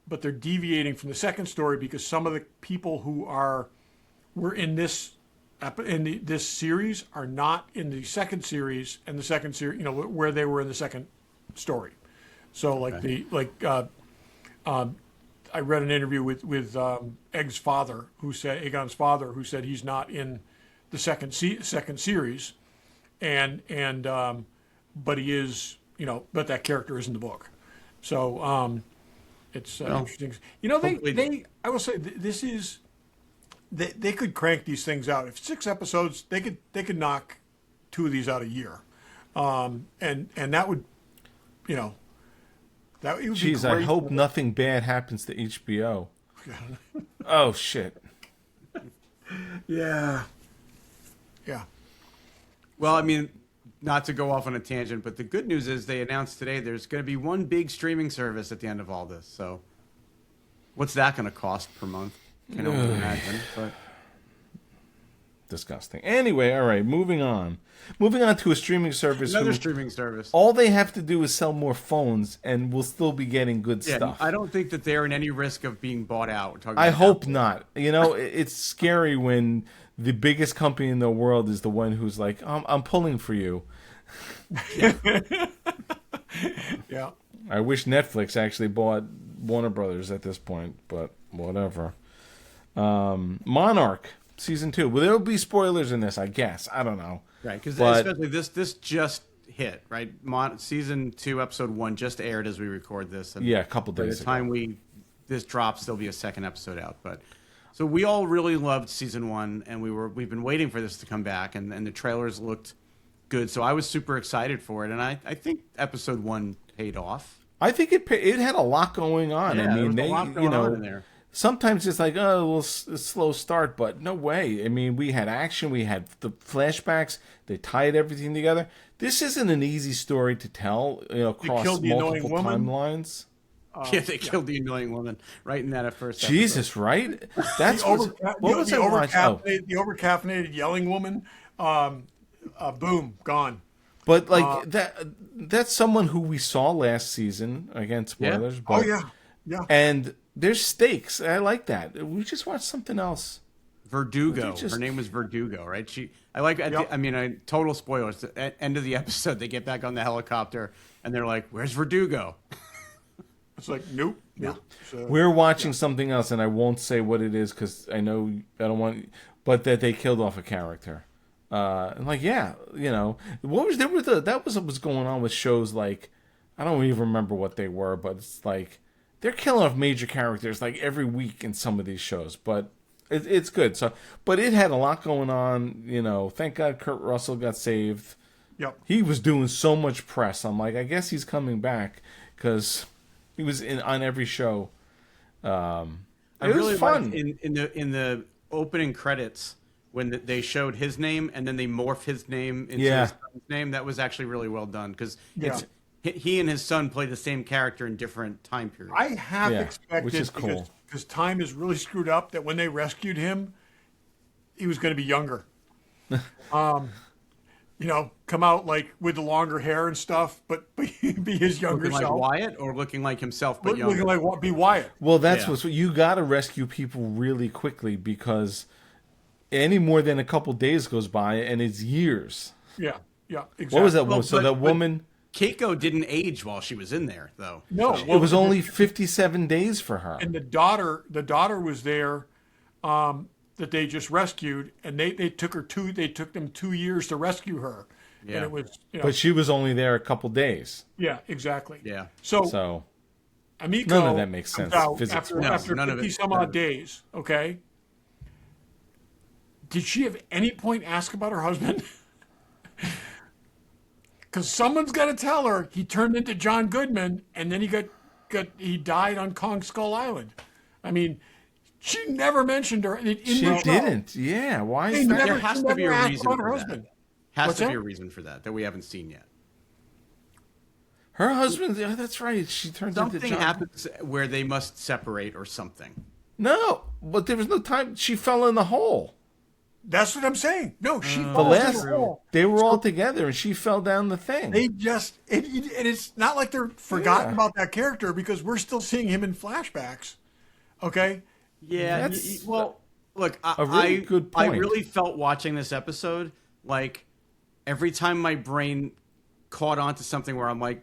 but they're deviating from the second story because some of the people who were in this series are not in the second series, and the second series, where they were in the second story. So I read an interview with Egg's father, Aegon's father, who said he's not in the second series, but he is, but that character is in the book. So it's interesting. I will say this is, they could crank these things out. If 6 episodes, they could knock 2 of these out a year, and that would, That would be great. I hope nothing bad happens to HBO. Oh shit. Yeah. Yeah. Well, I mean, not to go off on a tangent, but the good news is they announced today there's going to be one big streaming service at the end of all this. So, what's that going to cost per month? Can only imagine. But disgusting. Anyway, all right, moving on. Moving on to a streaming service. Another streaming service. All they have to do is sell more phones, and we'll still be getting good stuff. I don't think that they're in any risk of being bought out. I hope not. You know, it's scary when the biggest company in the world is the one who's like, I'm pulling for you. Yeah. I wish Netflix actually bought Warner Brothers at this point, but whatever. Monarch season 2. Well, there'll be spoilers in this, I guess. I don't know. Right, because especially this just hit, right? Season 2, episode 1 just aired as we record this. And yeah, a couple days ago. By the time this drops, there'll be a second episode out. But so we all really loved season 1, and we've been waiting for this to come back, and the trailers looked good. So I was super excited for it, and I think episode 1 paid off. I think it had a lot going on. Yeah, I mean, there was a lot going on in there. Sometimes it's like, oh, well, a slow start, but no way. I mean, we had action, we had the flashbacks, they tied everything together. This isn't an easy story to tell, across multiple timelines. They killed the annoying woman right in that first episode. Jesus, right? That's what was I watching? The overcaffeinated yelling woman. Boom, gone. But that's someone who we saw last season. Again, spoilers. Yeah. But, yeah. And there's stakes. I like that. We just watched something else. Verdugo. Her name was Verdugo, right? Total spoilers. At the end of the episode, they get back on the helicopter and they're like, "Where's Verdugo?" It's like, nope. So, we're watching something else, and I won't say what it is because I know I don't want. But that they killed off a character. And that was what was going on with shows like, I don't even remember what they were, but it's like they're killing off major characters like every week in some of these shows, but it's good. So, but it had a lot going on. Thank God Kurt Russell got saved. Yep. He was doing so much press. I'm like, I guess he's coming back because he was on every show. I really was fun in the opening credits. When they showed his name and then they morph his name into his son's name, that was actually really well done because he and his son play the same character in different time periods. I half expected, which is cool, because time is really screwed up, that when they rescued him, he was going to be younger. Come out like with the longer hair and stuff, but be his younger looking self. Like Wyatt, or looking like himself but younger. Looking like be Wyatt. Well, that's what you got to rescue people really quickly because any more than a couple days goes by and it's years. Yeah, exactly. What was that? That woman, Keiko, didn't age while she was in there, though. No, it was only 57 days for her. And the daughter was there, that they just rescued, and they took them 2 years to rescue her. Yeah. And it was, but she was only there a couple days. Yeah, exactly. Yeah. So Amiko, none of that makes sense. After 50 some odd days, okay. Did she at any point ask about her husband? Because someone's got to tell her he turned into John Goodman, and then he died on Kong Skull Island. I mean, she never mentioned her. She didn't. Yeah, why is that? There has to be a reason for that. Has to be a reason for that we haven't seen yet. Her husband. Yeah, that's right. She turned into John. Something happens where they must separate or something. No, but there was no time. She fell in the hole. That's what I'm saying. No, she they were all together and she fell down the thing. They just and it's not like they're forgotten about that character because we're still seeing him in flashbacks. Okay? Yeah. Well, look, good point. I really felt watching this episode like every time my brain caught on to something where I'm like,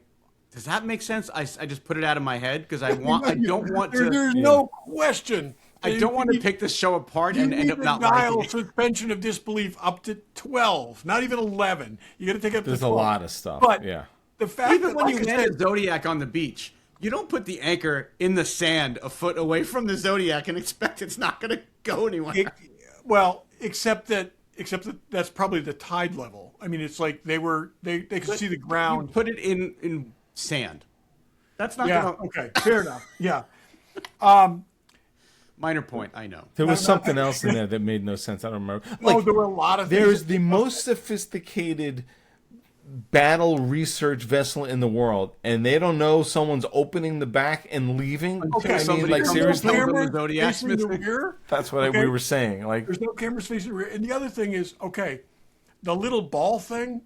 does that make sense? I just put it out of my head because I don't want to. There's no question. I don't want to pick this show apart and end up not liking it. Suspension of disbelief up to 12, not even 11. You got to take up. There's a lot of stuff. But the fact even when you land a Zodiac on the beach, you don't put the anchor in the sand a foot away from the Zodiac and expect it's not going to go anywhere. Except that that's probably the tide level. I mean, it's like they could see the ground. You put it in sand. That's not going to. Okay, fair enough. Yeah. minor point. I know. There was something else in there that made no sense. I don't remember. Oh, there were a lot of things. There's the most sophisticated battle research vessel in the world, and they don't know someone's opening the back and leaving. Okay, I mean, like seriously, facing the rear. That's what we were saying. Like, there's no cameras facing the rear. And the other thing is, okay, the little ball thing.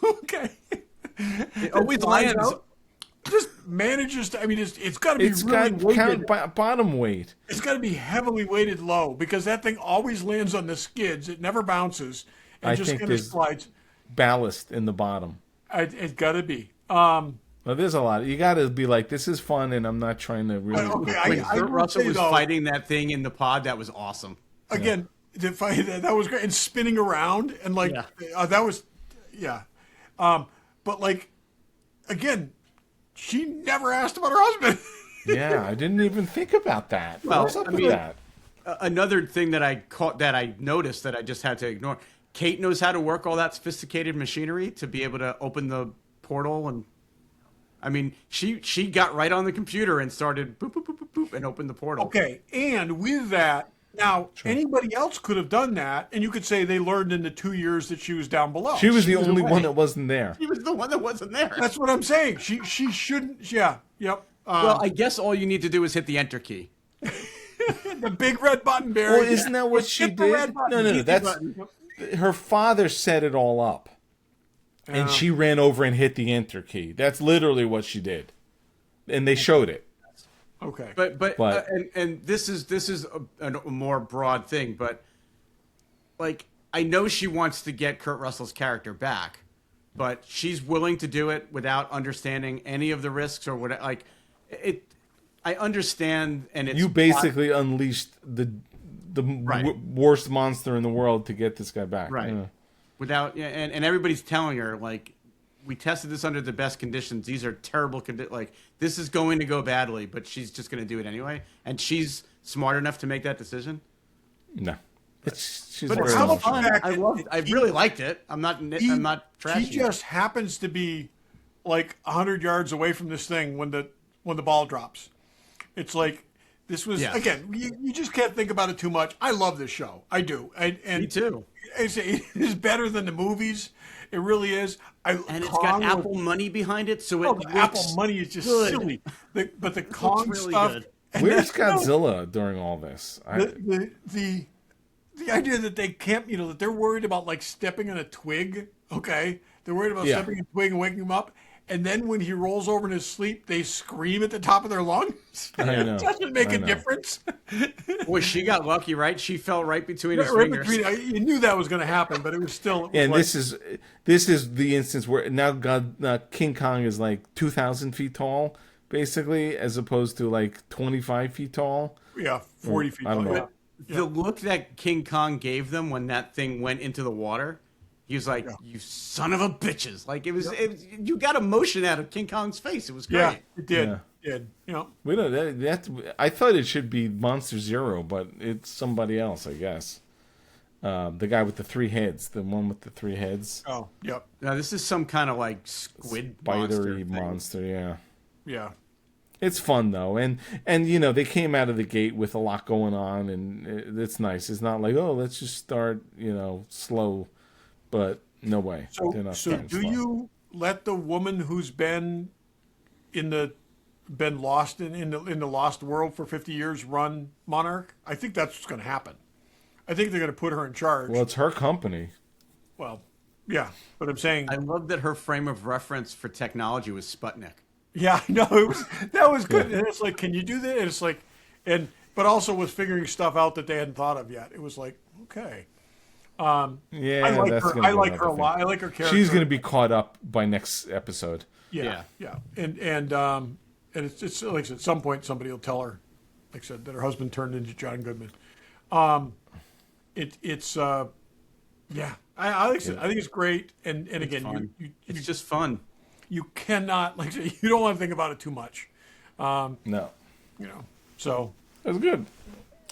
Okay, it always lands. Just manages to. I mean, it's got to be really weighted. Bottom weight. It's got to be heavily weighted low because that thing always lands on the skids. It never bounces and just kind of slides. Ballast in the bottom. It's got to be. Well, there's a lot. You got to be like, this is fun, and I'm not trying to really. When Kurt Russell was fighting that thing in the pod, that was awesome. Again, the fight that was great, and spinning around and like that was, but like, again, she never asked about her husband. Yeah, I didn't even think about that. Well, what's up with that? Another thing that I noticed that I just had to ignore. Kate knows how to work all that sophisticated machinery to be able to open the portal, and I mean, she got right on the computer and started boop boop boop boop boop and opened the portal. Okay, and with that, now anybody else could have done that, and you could say they learned in the 2 years that she was down below. She was the only one that wasn't there. She was the one that wasn't there. That's what I'm saying. She shouldn't. Yeah. Yep. Well, I guess all you need to do is hit the enter key. The big red button, Barry. Well, isn't that what she did? No. That's her father set it all up, and she ran over and hit the enter key. That's literally what she did, and they showed it. Okay, but and this is a more broad thing, but like I know she wants to get Kurt Russell's character back, but she's willing to do it without understanding any of the risks or what. Like it, I understand, and it's you basically unleashed the worst monster in the world to get this guy back, right? Yeah. Without and everybody's telling her like, we tested this under the best conditions. These are terrible conditions. Like this is going to go badly, but she's just going to do it anyway, and she's smart enough to make that decision. No, she's but it's so fun. I really liked it. I'm not trashing. He just happens to be like 100 yards away from this thing when the ball drops. It's like. This was, again, you just can't think about it too much. I love this show. I do. And me too. It is better than the movies. It really is. And it's got Apple money behind it, so Apple money is just silly. But the Kong really stuff. Good. Where's Godzilla during all this? The idea that they can't, that they're worried about like stepping on a twig, okay? They're worried about stepping on a twig and waking him up. And then when he rolls over in his sleep, they scream at the top of their lungs. I know. It doesn't make a difference. Boy, she got lucky, right? She fell right between his fingers. You knew that was going to happen, but it was still. And this is the instance where now King Kong is like 2,000 feet tall, basically, as opposed to like 25 feet tall. Yeah, 40 feet tall. I don't know. The look that King Kong gave them when that thing went into the water. He was like, "You son of a bitches!" Like it was, you got emotion out of King Kong's face. It was great. Yeah, it did. Yeah. It did. We don't. I thought it should be Monster Zero, but it's somebody else, I guess. The guy with the 3 heads, the one with the 3 heads. Oh, yep. Now this is some kind of like squid spidery monster. Yeah. Yeah. It's fun though, and they came out of the gate with a lot going on, and it's nice. It's not like, oh, let's just start slow. But no way. So do you let the woman who's been lost in the lost world for 50 years run Monarch? I think that's what's going to happen. I think they're going to put her in charge. Well, it's her company. Well, yeah, but I'm saying I love that her frame of reference for technology was Sputnik. Yeah, I know that was good. And it's like, can you do that? And it's like, but also was figuring stuff out that they hadn't thought of yet. It was like, okay. I like her a lot. I like her character. She's going to be caught up by next episode. Yeah. And it's like I said, at some point somebody will tell her, like I said, that her husband turned into John Goodman. I like I think it's great. And again, it's just fun. You cannot you don't want to think about it too much. No. So that's good.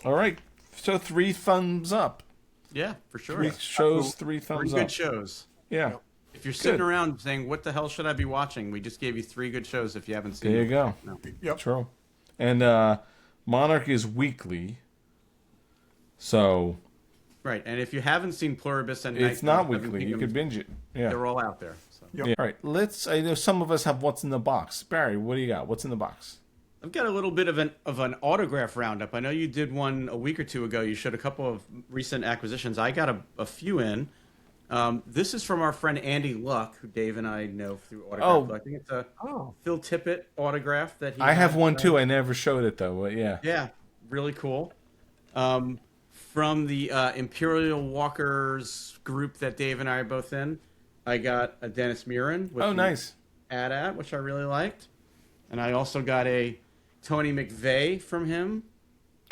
All right. So 3 thumbs up. Yeah, for sure. 3 shows, 3 thumbs up. 3 good shows. Yeah. If you're sitting around saying, what the hell should I be watching? We just gave you 3 good shows if you haven't seen them. There you go. No. Yep. True. And Monarch is weekly. So Right, and if you haven't seen Pluribus and it's not weekly. You could binge it. Yeah. They're all out there. So. Yep. Yeah. All right. I know some of us have what's in the box. Barry, what do you got? What's in the box? I've got a little bit of an autograph roundup. I know you did one a week or two ago. You showed a couple of recent acquisitions. I got a few in. This is from our friend Andy Luck, who Dave and I know through autograph. I think it's a Phil Tippett autograph that he. I have one too. I never showed it though. But yeah. Yeah, really cool. From the Imperial Walkers group that Dave and I are both in, I got a Dennis Muren with nice AT-AT, which I really liked, and I also got a Tony McVeigh from him,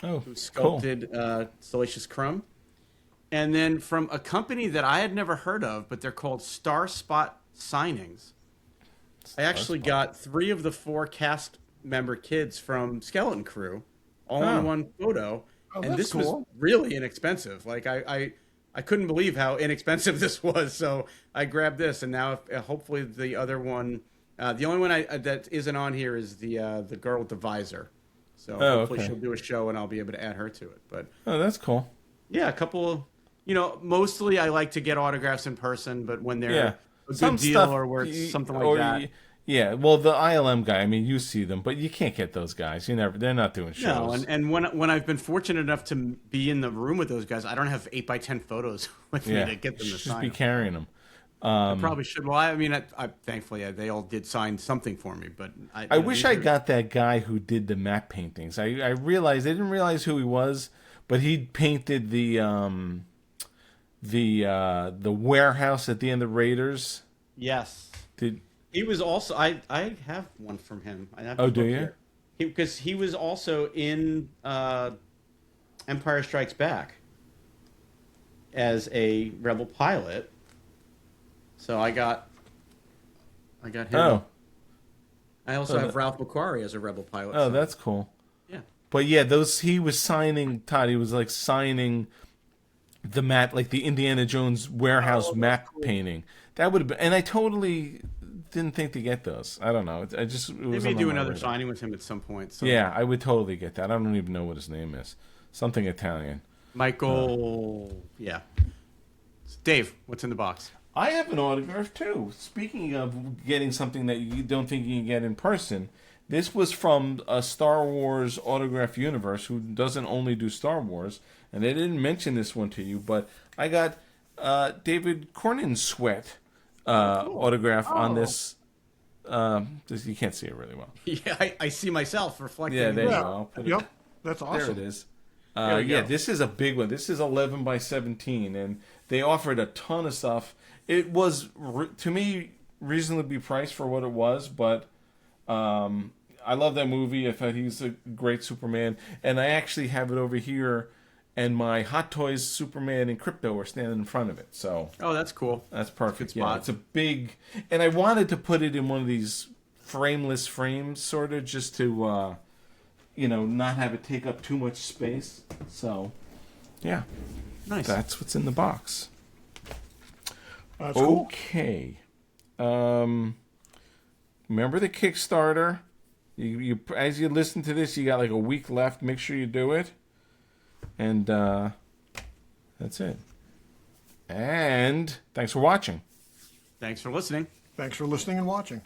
who sculpted Salacious Crumb. And then from a company that I had never heard of, but they're called Star Spot Signings. I actually got 3 of the 4 cast member kids from Skeleton Crew all in one photo. And this was really inexpensive. Like I couldn't believe how inexpensive this was. So I grabbed this, and now hopefully the other one, the only one that isn't on here is the girl with the visor. So hopefully she'll do a show, and I'll be able to add her to it. But that's cool. Yeah, a couple. Mostly I like to get autographs in person, but when they're a good deal or where it's something like that. Yeah, well, the ILM guy, I mean, you see them, but you can't get those guys. They're not doing shows. No, and when I've been fortunate enough to be in the room with those guys, I don't have 8x10 photos with me to get them to sign. Just be carrying them. I probably should. Well, I mean, thankfully they all did sign something for me, but I wish I got that guy who did the map paintings. I didn't realize who he was, but he painted the warehouse at the end of Raiders. Yes. He was also. I have one from him. Do you? Because he was also in Empire Strikes Back as a rebel pilot. So I got him. Oh. I also have Ralph McQuarrie as a rebel pilot. Oh, that's cool. Yeah. But yeah, he was signing, Todd. He was like signing the map, like the Indiana Jones warehouse map painting. That would have been, and I totally didn't think to get those. I don't know. They may do another signing with him at some point. So. Yeah, I would totally get that. I don't even know what his name is. Something Italian. Michael. Yeah. Dave, what's in the box? I have an autograph too. Speaking of getting something that you don't think you can get in person, this was from a Star Wars Autograph Universe who doesn't only do Star Wars, and they didn't mention this one to you, but I got David Cornyn Sweat autograph on this. You can't see it really well. Yeah, I see myself reflecting. Yeah, there you go. Yep, that's awesome. There it is. This is a big one. This is 11 by 17, and they offered a ton of stuff. It was, to me, reasonably priced for what it was, but I love that movie. I thought he's a great Superman, and I actually have it over here, and my Hot Toys Superman and Crypto are standing in front of it. So that's cool. That's perfect. Yeah, it's a big, and I wanted to put it in one of these frameless frames, sort of, just to, not have it take up too much space. So, yeah. Nice. That's what's in the box. That's cool. Okay. Remember the Kickstarter? You as you listen to this, you got like a week left. Make sure you do it. And that's it. And thanks for watching. Thanks for listening. Thanks for listening and watching.